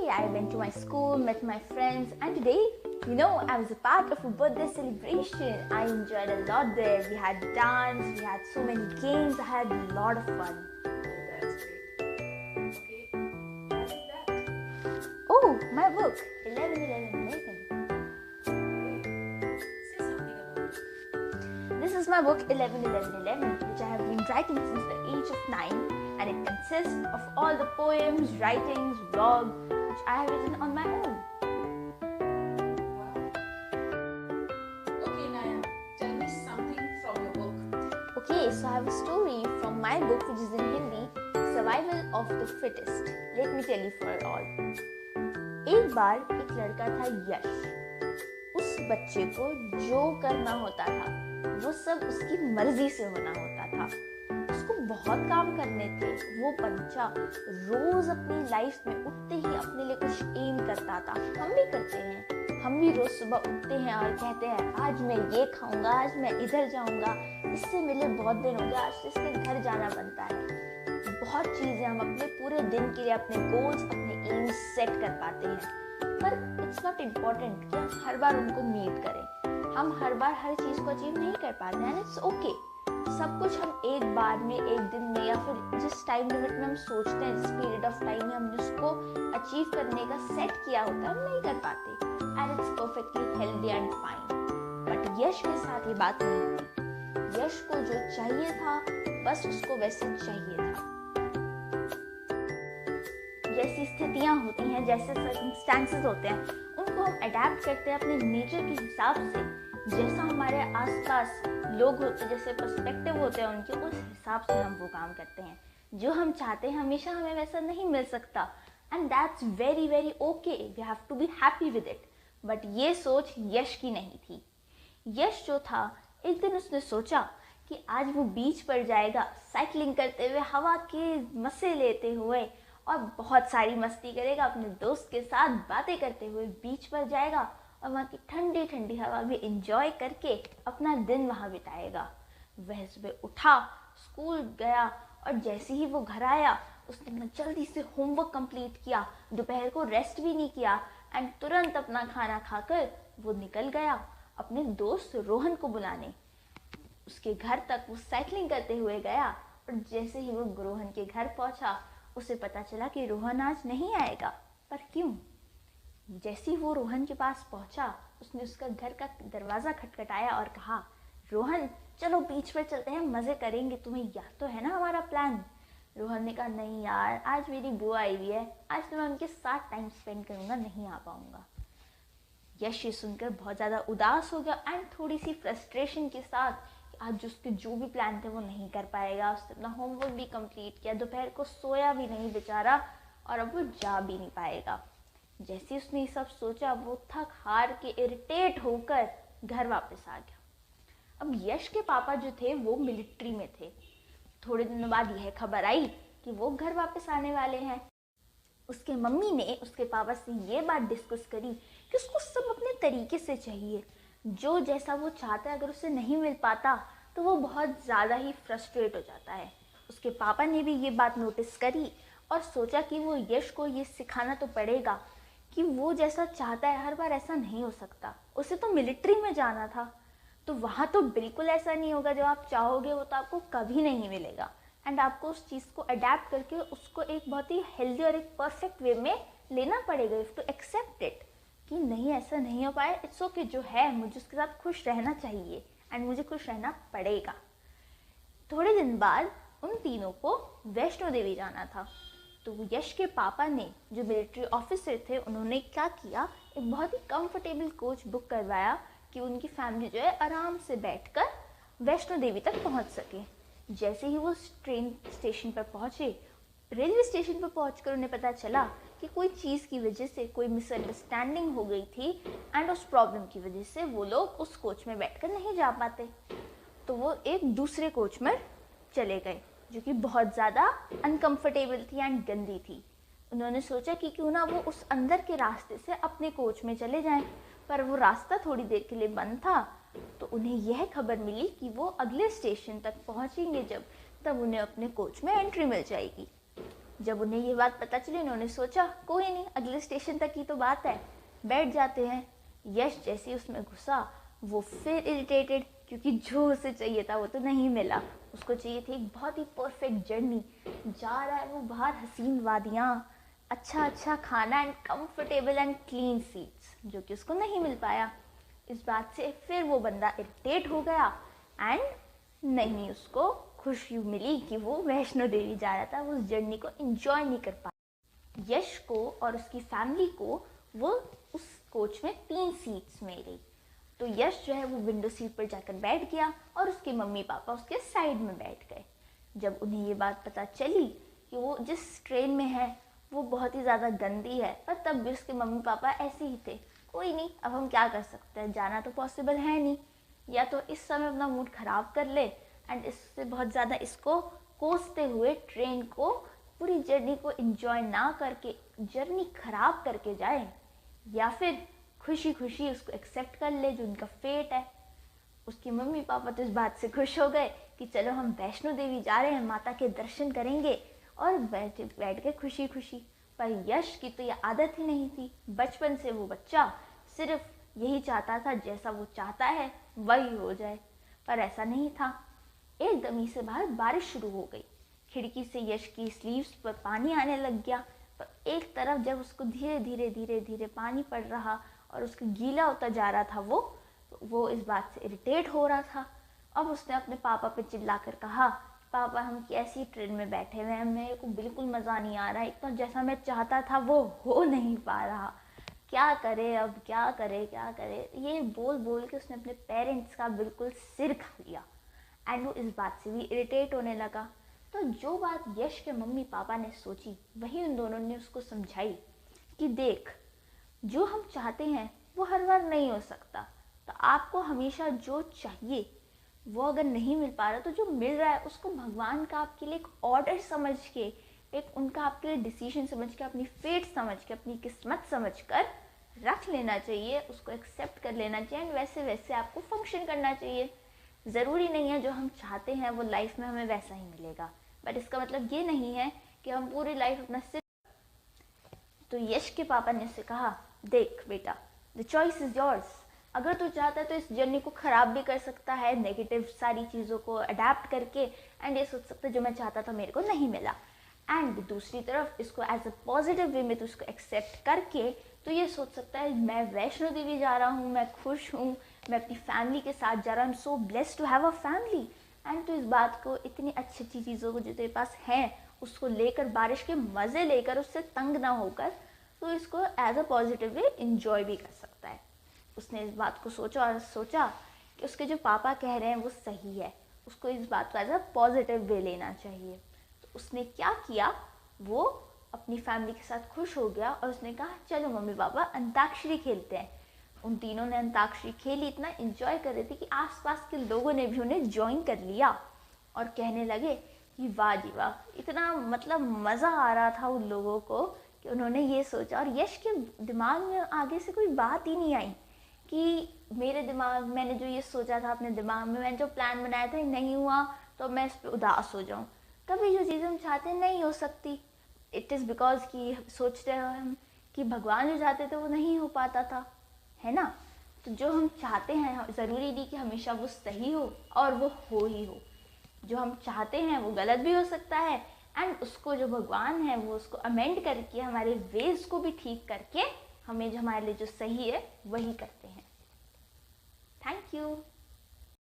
I went to my school, met my friends, and today, I was a part of a birthday celebration. I enjoyed a lot there. We had dance, we had so many games. I had a lot of fun. That's great. Okay, what is that? Oh, my book, 11-11-11. Okay, say something about it. This is my book 11-11-11, which I have been writing since the age of 9, and it consists of all the poems, writings, vlog, which I have written on my own. Wow. Okay, Naya, tell me something from your book. Okay, so I have a story from my book, which is in Hindi, Survival of the Fittest. Let me tell you for it all. एक बार एक लड़का था यश। उस बच्चे को जो करना होता था वो सब उसकी मर्जी से होना होता था। उसको बहुत काम करने थे। वो बच्चा रोज अपनी लाइफ में उठते ही अपने लिए कुछ एम करता था। हम भी करते हैं। हम भी रोज सुबह उठते हैं और कहते हैं आज मैं ये खाऊंगा, आज मैं इधर जाऊंगा, इससे मिले बहुत दिन हो गया, आज तो इसके घर जाना बनता है। बहुत चीजें हम अपने पूरे दिन के लिए अपने गोल्स, अपने एम्स सेट कर पाते हैं, पर इट्स नॉट इम्पोर्टेंट कि हम हर बार उनको मीट करें। हम हर बार हर चीज को अचीव नहीं कर पाते हैं, इट्स ओके। सब कुछ हम एक बार में, एक दिन में, या फिर जिस टाइम लिमिट में हम सोचते हैं, जिस पीरियड ऑफ टाइम में हमने उसको अचीव करने का सेट किया होता है, हम नहीं कर पाते, and it's perfectly healthy and fine. But Yash के साथ ये बात नहीं हुई। यश को जो चाहिए था बस उसको वैसे चाहिए था। जैसी स्थितियां होती हैं, जैसे सर्कमस्टेंसेस होते हैं, उनको हम अडेप्ट करते हैं अपने नेचर के हिसाब से। जैसा हमारे आसपास लोग होते हैं, जैसे पर्सपेक्टिव होते हैं उनके, उस हिसाब से हम वो काम करते हैं। जो हम चाहते हैं हमेशा हमें वैसा नहीं मिल सकता, and that's very very okay. We have to be happy with it. But ये सोच यश की नहीं थी। यश जो था, एक दिन उसने सोचा कि आज वो बीच पर जाएगा, साइकिलिंग करते हुए, हवा के मजे लेते हुए, और बहुत सारी मस्ती करेगा अपने दोस्त के साथ, बातें करते हुए बीच पर जाएगा और वहाँ की ठंडी ठंडी हवा भी एंजॉय करके अपना दिन वहाँ बिताएगा। वह सुबह उठा, स्कूल गया, और जैसे ही वो घर आया उसने जल्दी से होमवर्क कंप्लीट किया, दोपहर को रेस्ट भी नहीं किया, एंड तुरंत अपना खाना खाकर वो निकल गया अपने दोस्त रोहन को बुलाने। उसके घर तक वो साइकिलिंग करते हुए गया, और जैसे ही वो रोहन के घर पहुंचा उसे पता चला कि रोहन आज नहीं आएगा। पर क्यों? जैसे ही वो रोहन के पास पहुंचा, उसने उसका घर का दरवाज़ा खटखटाया और कहा, रोहन चलो बीच पर चलते हैं, मज़े करेंगे, तुम्हें याद तो है ना हमारा प्लान? रोहन ने कहा, नहीं यार, आज मेरी बुआ आई हुई है, आज तो मैं उनके साथ टाइम स्पेंड करूँगा, नहीं आ पाऊँगा। यश ये सुनकर बहुत ज़्यादा उदास हो गया, एंड थोड़ी सी फ्रस्ट्रेशन के साथ आज उसके जो भी प्लान थे वो नहीं कर पाएगा। उसने अपना होमवर्क भी कंप्लीट किया, दोपहर को सोया भी नहीं बेचारा, और अब वो जा भी नहीं पाएगा। जैसे ही उसने ये सब सोचा, वो थक हार के इरिटेट होकर घर वापस आ गया। अब यश के पापा जो थे वो मिलिट्री में थे। थोड़े दिनों बाद यह खबर आई कि वो घर वापस आने वाले हैं। उसके मम्मी ने उसके पापा से ये बात डिस्कस करी कि उसको सब अपने तरीके से चाहिए, जो जैसा वो चाहता है अगर उसे नहीं मिल पाता तो वो बहुत ज़्यादा ही फ्रस्ट्रेट हो जाता है। उसके पापा ने भी ये बात नोटिस करी और सोचा कि वो यश को ये सिखाना तो पड़ेगा कि वो जैसा चाहता है हर बार ऐसा नहीं हो सकता। उसे तो मिलिट्री में जाना था, तो वहाँ तो बिल्कुल ऐसा नहीं होगा, जो आप चाहोगे वो तो आपको कभी नहीं मिलेगा, एंड आपको उस चीज़ को अडेप्ट करके उसको एक बहुत ही हेल्दी और एक परफेक्ट वे में लेना पड़ेगा। इफ टू एक्सेप्ट इट कि नहीं ऐसा नहीं हो पाया, इट्स ओके, जो है मुझे उसके साथ खुश रहना चाहिए, एंड मुझे खुश रहना पड़ेगा। थोड़े दिन बाद उन तीनों को वैष्णो देवी जाना था, तो यश के पापा ने, जो मिलिट्री ऑफिसर थे, उन्होंने क्या किया, एक बहुत ही कंफर्टेबल कोच बुक करवाया कि उनकी फैमिली जो है आराम से बैठकर वैष्णो देवी तक पहुंच सके। जैसे ही वो ट्रेन स्टेशन पर पहुंचे, रेलवे स्टेशन पर पहुंचकर उन्हें पता चला कि कोई चीज़ की वजह से कोई मिसअंडरस्टैंडिंग हो गई थी, एंड उस प्रॉब्लम की वजह से वो लोग उस कोच में बैठकर नहीं जा पाते। तो वो एक दूसरे कोच में चले गए, जो कि बहुत ज़्यादा अनकंफर्टेबल थी एंड गंदी थी। उन्होंने सोचा कि क्यों ना वो उस अंदर के रास्ते से अपने कोच में चले जाएं, पर वो रास्ता थोड़ी देर के लिए बंद था। तो उन्हें यह खबर मिली कि वो अगले स्टेशन तक पहुंचेंगे जब, तब उन्हें अपने कोच में एंट्री मिल जाएगी। जब उन्हें ये बात पता चली उन्होंने सोचा कोई नहीं, अगले स्टेशन तक की तो बात है, बैठ जाते हैं। यश जैसे ही उसमें घुसा वो फिर इरिटेटेड, क्योंकि जो उसे चाहिए था वो तो नहीं मिला। उसको चाहिए थी एक बहुत ही परफेक्ट जर्नी। जा रहा है वो बाहर, हसीन वादियाँ, अच्छा खाना and comfortable and clean seats, जो कि उसको नहीं मिल पाया। इस बात से फिर वो बंदा इरिटेट हो गया एंड नहीं उसको खुशी मिली कि वो वैष्णो देवी जा रहा था, वो उस जर्नी को एंजॉय नहीं कर पाया। यश को और उसकी फैमिली को वो उस कोच में 3 सीट्स मिली। तो यश जो है वो विंडो सीट पर जाकर बैठ गया और उसके मम्मी पापा उसके साइड में बैठ गए। जब उन्हें ये बात पता चली कि वो जिस ट्रेन में है वो बहुत ही ज़्यादा गंदी है, पर तब भी उसके मम्मी पापा ऐसे ही थे, कोई नहीं अब हम क्या कर सकते हैं, जाना तो पॉसिबल है नहीं, या तो इस समय अपना मूड ख़राब कर ले एंड इससे बहुत ज़्यादा इसको कोसते हुए ट्रेन को पूरी जर्नी को एंजॉय ना करके जर्नी ख़राब करके जाए, या फिर खुशी खुशी उसको एक्सेप्ट कर ले जो उनका फेट है। उसके मम्मी पापा तो इस बात से खुश हो गए कि चलो हम वैष्णो देवी जा रहे हैं, माता के दर्शन करेंगे और बैठ के खुशी खुशी। पर यश की तो ये आदत ही नहीं थी, बचपन से वो बच्चा सिर्फ यही चाहता था जैसा वो चाहता है वही हो जाए, पर ऐसा नहीं था। एकदम ही से बाहर बारिश शुरू हो गई, खिड़की से यश की स्लीव्स पर पानी आने लग गया। पर एक तरफ जब उसको धीरे धीरे पानी पड़ रहा और उसको गीला होता जा रहा था वो इस बात से इरिटेट हो रहा था। अब उसने अपने पापा पे चिल्ला कर कहा, पापा हम कैसी ट्रेन में बैठे हुए हैं, मेरे को बिल्कुल मज़ा नहीं आ रहा, इतना जैसा मैं चाहता था वो हो नहीं पा रहा, क्या करे अब, क्या करे। ये बोल बोल के उसने अपने पेरेंट्स का बिल्कुल सिर खा लिया एंड वो इस बात से भी इरिटेट होने लगा। तो जो बात यश के मम्मी पापा ने सोची वही उन दोनों ने उसको समझाई कि देख, जो हम चाहते हैं वो हर बार नहीं हो सकता, तो आपको हमेशा जो चाहिए वो अगर नहीं मिल पा रहा तो जो मिल रहा है उसको भगवान का आपके लिए एक ऑर्डर समझ के, एक उनका आपके लिए डिसीजन समझ के, अपनी फेट समझ के, अपनी किस्मत समझ कर रख लेना चाहिए, उसको एक्सेप्ट कर लेना चाहिए एंड वैसे वैसे आपको फंक्शन करना चाहिए। ज़रूरी नहीं है जो हम चाहते हैं वो लाइफ में हमें वैसा ही मिलेगा, बट इसका मतलब ये नहीं है कि हम पूरी लाइफ अपना सिर्फ। तो यश के पापा ने उसे कहा, देख बेटा, द चॉइस इज़ योर्स, अगर तू चाहता है तो इस जर्नी को ख़राब भी कर सकता है, नेगेटिव सारी चीज़ों को अडेप्ट करके, एंड ये सोच सकता है जो मैं चाहता था मेरे को नहीं मिला, एंड दूसरी तरफ इसको एज अ पॉजिटिव वे में तो उसको एक्सेप्ट करके तो ये सोच सकता है मैं वैष्णो देवी जा रहा हूँ, मैं खुश हूँ, मैं अपनी फैमिली के साथ जा रहा हूँ, I am so blessed to have a family, and तो इस बात को इतनी अच्छी अच्छी चीज़ों को जो तेरे पास हैं उसको लेकर, बारिश के मज़े लेकर, उससे तंग ना होकर, तो इसको as a positive way enjoy भी कर सकता है। उसने इस बात को सोचा और सोचा कि उसके जो पापा कह रहे हैं वो सही है, उसको इस बात को एज अ पॉजिटिव वे लेना चाहिए। तो उसने क्या किया, वो अपनी फैमिली के साथ खुश हो गया और उसने कहा चलो मम्मी पापा अंताक्षरी खेलते हैं। उन तीनों ने अंताक्षरी खेली, इतना एंजॉय कर रहे थे कि आसपास के लोगों ने भी उन्हें ज्वाइन कर लिया और कहने लगे कि वाह जी वाह, इतना मतलब मज़ा आ रहा था उन लोगों को कि उन्होंने ये सोचा। और यश के दिमाग में आगे से कोई बात ही नहीं आई कि मेरे दिमाग, मैंने जो ये सोचा था अपने दिमाग में, मैंने जो प्लान बनाया था नहीं हुआ तो मैं इस पर उदास हो जाऊँ। कभी जो चीज़ें हम चाहते हैं नहीं हो सकती, इट इज़ बिकॉज कि सोचते हैं हम कि भगवान जो चाहते थे वो नहीं हो पाता था, है ना। तो जो हम चाहते हैं ज़रूरी नहीं कि हमेशा वो सही हो और वो हो ही हो, जो हम चाहते हैं वो गलत भी हो सकता है, एंड उसको जो भगवान है वो उसको अमेंड करके हमारे वेज को भी ठीक करके हमें जो हमारे लिए जो सही है वही करते हैं। Thank you.